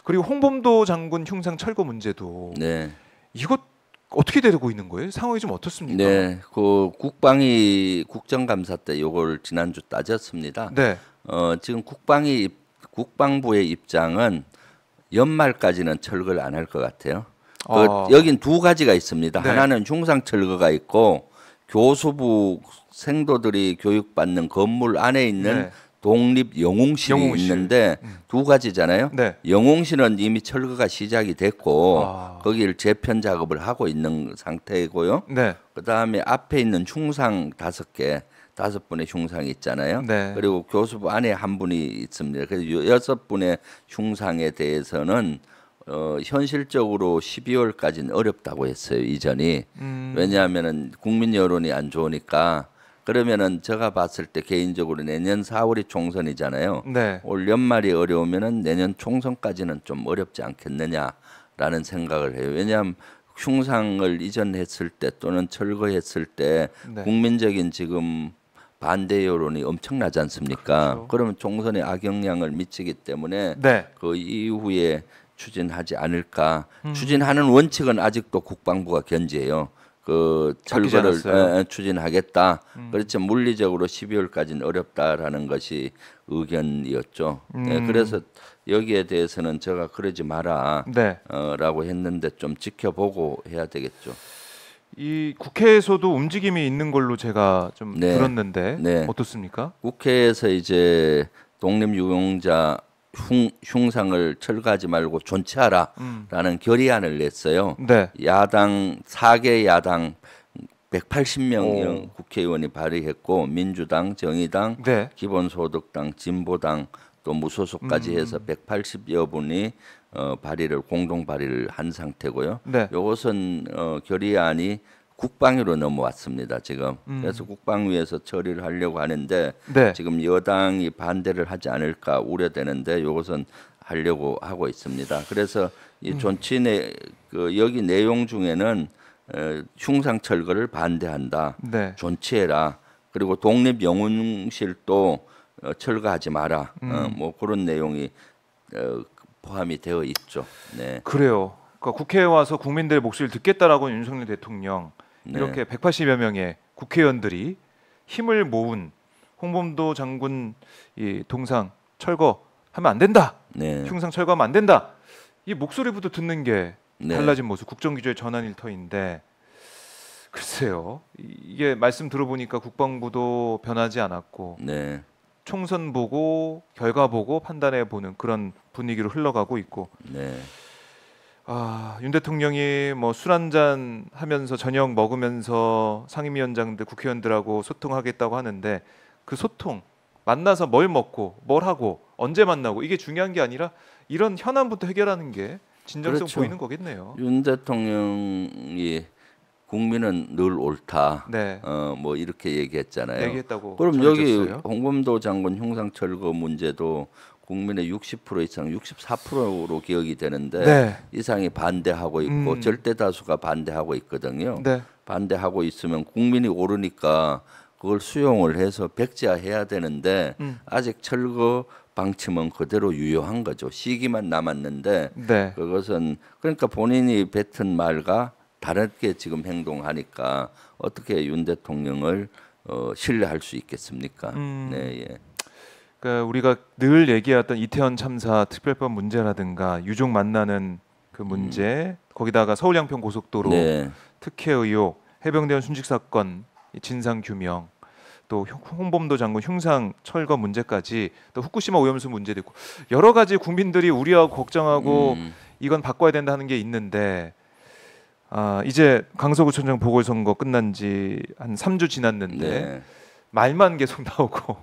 그리고 홍범도 장군 흉상 철거 문제도 네. 이것 어떻게 되고 있는 거예요? 상황이 좀 어떻습니까? 네, 그 국방위 국정감사 때 요걸 지난주 따졌습니다. 네. 지금 국방부의 입장은 연말까지는 철거를 안 할 것 같아요. 여긴 두 가지가 있습니다. 네. 하나는 흉상 철거가 있고 교수부 생도들이 교육받는 건물 안에 있는 네. 독립 영웅실이 영웅실. 있는데 두 가지잖아요. 네. 영웅실은 이미 철거가 시작이 됐고 아. 거기를 재편 작업을 하고 있는 상태이고요. 네. 그다음에 앞에 있는 흉상 5분의 흉상이 있잖아요. 네. 그리고 교수부 안에 한 분이 있습니다. 그래서 6분의 흉상에 대해서는 현실적으로 12월까지는 어렵다고 했어요. 이전이. 왜냐하면은 국민 여론이 안 좋으니까. 그러면은 제가 봤을 때 개인적으로 내년 4월이 총선이잖아요. 네. 올 연말이 어려우면은 내년 총선까지는 좀 어렵지 않겠느냐라는 생각을 해요. 왜냐하면 흉상을 이전했을 때 또는 철거했을 때 네. 국민적인 지금 반대 여론이 엄청나지 않습니까? 그렇죠. 그러면 총선에 악영향을 미치기 때문에 네. 그 이후에 추진하지 않을까. 추진하는 원칙은 아직도 국방부가 견지해요. 그 바뀌지 않았어요. 철거를 추진하겠다. 그렇지만 물리적으로 12월까지는 어렵다라는 것이 의견이었죠. 네, 그래서 여기에 대해서는 제가 그러지 마라 네. 라고 했는데 좀 지켜보고 해야 되겠죠. 이 국회에서도 움직임이 있는 걸로 제가 좀 네. 들었는데 네. 어떻습니까? 국회에서 이제 독립유공자 흉상을 철거하지 말고 존치하라라는 결의안을 냈어요. 네. 야당 4개 야당 180명 오. 국회의원이 발의했고 민주당, 정의당, 네. 기본소득당, 진보당 또 무소속까지 해서 180여 분이 공동 발의를 한 상태고요. 네. 이것은 결의안이 국방위로 넘어왔습니다. 지금 그래서 국방위에서 처리를 하려고 하는데 네. 지금 여당이 반대를 하지 않을까 우려되는데 이것은 하려고 하고 있습니다. 그래서 이 존치의 여기 내용 중에는 흉상 철거를 반대한다. 네. 존치해라. 그리고 독립 영웅실도 철거하지 마라. 뭐 그런 내용이 포함이 되어 있죠. 네. 그래요. 그러니까 국회에 와서 국민들의 목소리를 듣겠다라고 윤석열 대통령 네. 이렇게 180여 명의 국회의원들이 힘을 모은 홍범도 장군 이 동상 철거하면 안 된다. 네. 흉상 철거하면 안 된다. 이 목소리부터 듣는 게 네. 달라진 모습, 국정기조의 전환 일터인데 글쎄요. 이게 말씀 들어보니까 국방부도 변하지 않았고 네. 총선 보고 결과 보고 판단해 보는 그런 분위기로 흘러가고 있고 네. 윤 대통령이 뭐 술 한잔 하면서 저녁 먹으면서 상임위원장들 국회의원들하고 소통하겠다고 하는데 그 소통 만나서 뭘 먹고 뭘 하고 언제 만나고 이게 중요한 게 아니라 이런 현안부터 해결하는 게 진정성 그렇죠. 보이는 거겠네요. 윤 대통령이 국민은 늘 옳다. 네. 뭐 이렇게 얘기했잖아요. 얘기했다고 그럼 여기 전해졌어요. 홍범도 장군 흉상 철거 문제도 국민의 60% 이상 64%로 기억이 되는데 네. 이상이 반대하고 있고 절대 다수가 반대하고 있거든요. 네. 반대하고 있으면 국민이 오르니까 그걸 수용을 해서 백지화해야 되는데 아직 철거 방침은 그대로 유효한 거죠. 시기만 남았는데 네. 그것은 그러니까 본인이 뱉은 말과 다르게 지금 행동하니까 어떻게 윤 대통령을 신뢰할 수 있겠습니까? 네, 예. 그러니까 우리가 늘 얘기했던 이태원 참사 특별법 문제라든가 유족 만나는 그 문제, 거기다가 서울 양평 고속도로 네. 특혜 의혹, 해병대원 순직 사건 진상 규명, 또 홍범도 장군 흉상 철거 문제까지 또 후쿠시마 오염수 문제도 있고 여러 가지 국민들이 우려하고 걱정하고 이건 바꿔야 된다 하는 게 있는데 이제 강서구청장 보궐선거 끝난 지 한 3주 지났는데 네. 말만 계속 나오고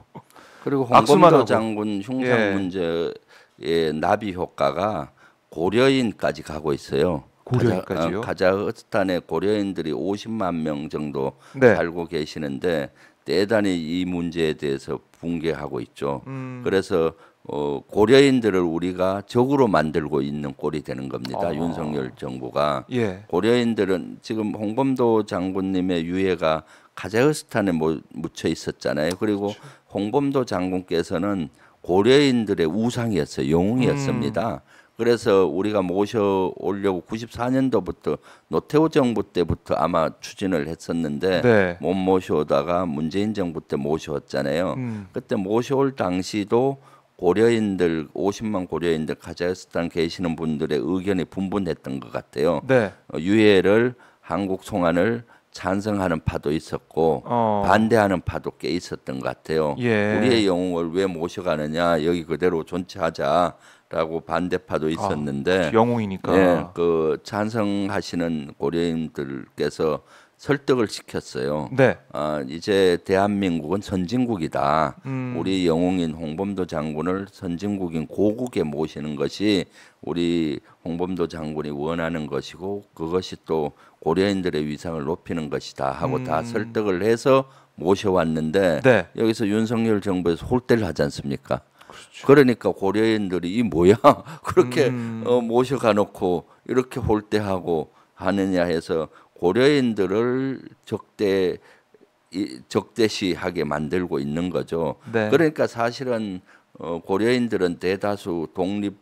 그리고 악수만 홍범도 하고. 장군 흉상 예. 문제의 나비 효과가 고려인까지 가고 있어요. 고려인까지요? 카자흐스탄의 고려인들이 50만 명 정도 네. 살고 계시는데 대단히 이 문제에 대해서 붕괴하고 있죠. 그래서 고려인들을 우리가 적으로 만들고 있는 꼴이 되는 겁니다. 윤석열 정부가. 예. 고려인들은 지금 홍범도 장군님의 유해가 카자흐스탄에 묻혀 있었잖아요. 그리고 홍범도 장군께서는 고려인들의 우상이었어요. 영웅이었습니다. 그래서 우리가 모셔오려고 94년도부터 노태우 정부 때부터 아마 추진을 했었는데 네. 못 모셔오다가 문재인 정부 때 모셔왔잖아요. 그때 모셔올 당시도 고려인들 50만 고려인들 카자흐스탄 계시는 분들의 의견이 분분했던 것 같아요. 네. 유해를 한국 송환을 찬성하는 파도 있었고 반대하는 파도 꽤 있었던 것 같아요. 예. 우리의 영웅을 왜 모셔가느냐 여기 그대로 존치하자라고 반대파도 있었는데 영웅이니까. 예, 그 찬성하시는 고려인들께서 설득을 시켰어요. 네. 이제 대한민국은 선진국이다. 우리 영웅인 홍범도 장군을 선진국인 고국에 모시는 것이 우리 홍범도 장군이 원하는 것이고 그것이 또 고려인들의 위상을 높이는 것이다 하고 다 설득을 해서 모셔왔는데 네. 여기서 윤석열 정부에서 홀대를 하지 않습니까? 그렇죠. 그러니까 고려인들이 이 뭐야 그렇게 모셔가 놓고 이렇게 홀대하고 하느냐 해서 고려인들을 적대시하게 만들고 있는 거죠. 네. 그러니까 사실은 고려인들은 대다수 독립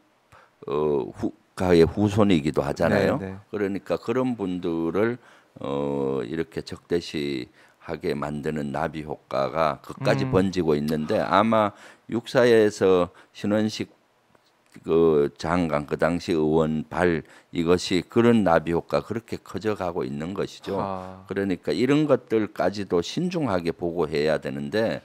국가의 후손이기도 하잖아요. 네, 네. 그러니까 그런 분들을 이렇게 적대시하게 만드는 나비 효과가 끝까지 번지고 있는데 아마 육사에서 신원식 그 장관 그 당시 의원 발 이것이 그런 나비 효과 그렇게 커져가고 있는 것이죠. 그러니까 이런 것들까지도 신중하게 보고해야 되는데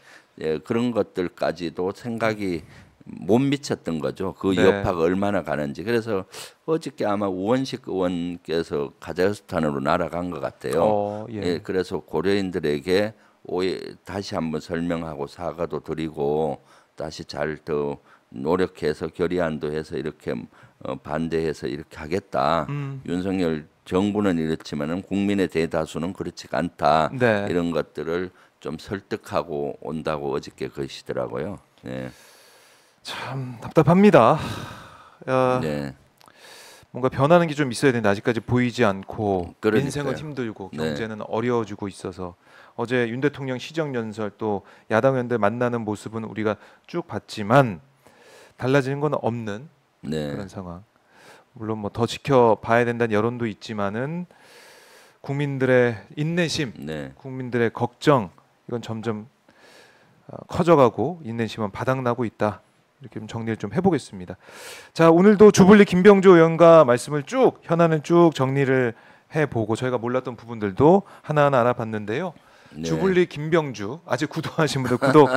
그런 것들까지도 생각이 못 미쳤던 거죠. 그 네. 여파가 얼마나 가는지. 그래서 어저께 아마 우원식 의원께서 카자흐스탄으로 날아간 것 같아요. 예. 그래서 고려인들에게 다시 한번 설명하고 사과도 드리고 다시 잘 더 노력해서 결의안도 해서 이렇게 반대해서 이렇게 하겠다. 윤석열 정부는 이렇지만은 국민의 대다수는 그렇지가 않다. 네. 이런 것들을 좀 설득하고 온다고 어저께 그러시더라고요. 네. 참 답답합니다. 네. 뭔가 변하는 게 좀 있어야 되는데 아직까지 보이지 않고 그러니까요. 민생은 힘들고 네. 경제는 어려워지고 있어서 어제 윤 대통령 시정연설 또 야당 의원들 만나는 모습은 우리가 쭉 봤지만 달라지는 건 없는 네. 그런 상황. 물론 뭐 더 지켜봐야 된다는 여론도 있지만은 국민들의 인내심, 네. 국민들의 걱정 이건 점점 커져가고 인내심은 바닥나고 있다. 이렇게 좀 정리를 좀 해보겠습니다. 자, 오늘도 주불리 김병조 의원과 말씀을 쭉 현안을 쭉 정리를 해보고 저희가 몰랐던 부분들도 하나하나 알아봤는데요. 네. 주불리 김병주 아직 구독하신 분들 구독,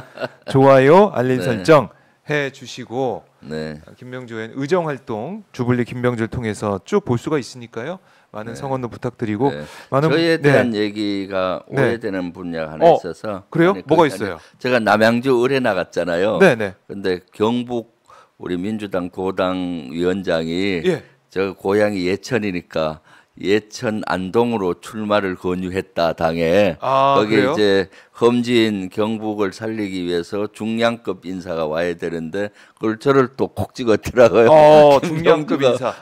좋아요, 알림 네. 설정 해주시고 네. 김병주 의원 의정 활동 주불리 김병주를 통해서 쭉 볼 수가 있으니까요. 많은 네. 성원도 부탁드리고 네. 많은 저에 대한 얘기가 네. 오해되는 분야가 하나 있어서 그래요? 아니, 뭐가 아니, 있어요? 제가 남양주 의뢰 나갔잖아요. 네네. 근데 경북 우리 민주당 도당 위원장이 예. 저 고향이 예천이니까 예천 안동으로 출마를 권유했다 당에 거기에 그래요? 이제 험지인 경북을 살리기 위해서 중량급 인사가 와야 되는데 그걸 저를 또 콕 찍었더라고요. 중량급 인사.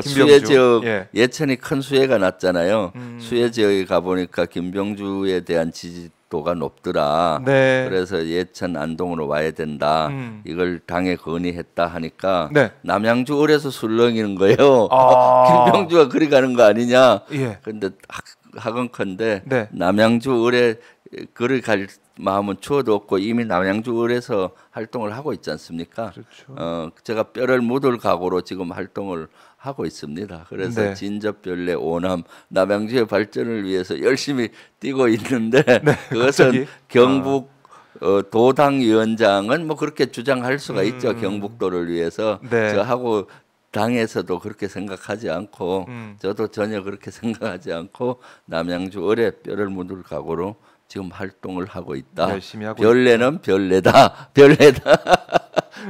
수해 지역 예. 예천이 큰 수해가 났잖아요. 수해 지역에 가 보니까 김병주에 대한 지지도가 높더라. 네. 그래서 예천 안동으로 와야 된다. 이걸 당에 건의했다 하니까 네. 남양주 을에서 술렁이는 거예요. 아. 김병주가 그리 가는 거 아니냐. 예. 근데 하건컨대 네. 남양주 을에 그를 갈 마음은 추워도 없고 이미 남양주 을에서 활동을 하고 있지 않습니까? 그렇죠. 제가 뼈를 묻을 각오로 지금 활동을 하고 있습니다. 그래서 네. 진접별내 오남 남양주의 발전을 위해서 열심히 뛰고 있는데 그것은 갑자기? 경북 도당 위원장은 뭐 그렇게 주장할 수가 있죠. 경북도를 위해서 네. 저하고 당에서도 그렇게 생각하지 않고 저도 전혀 그렇게 생각하지 않고 남양주 을에 뼈를 묻을 각오로 지금 활동을 하고 있다. 열심히 하고 별내는 별내다. 별내다.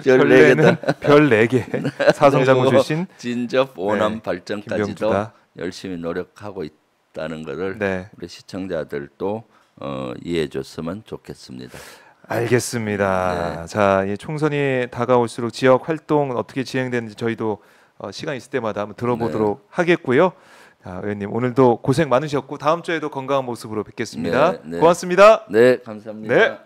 별내는 별 4개. 사성장군 출신 진접 오남 네, 발전까지도 김병주다. 열심히 노력하고 있다는 것을 네. 우리 시청자들도 이해해 줬으면 좋겠습니다. 알겠습니다. 네. 자, 이 총선이 다가올수록 지역 활동 어떻게 진행되는지 저희도 시간 있을 때마다 한번 들어보도록 하겠고요. 자, 의원님 오늘도 고생 많으셨고 다음 주에도 건강한 모습으로 뵙겠습니다. 네, 네. 고맙습니다. 네, 감사합니다. 네.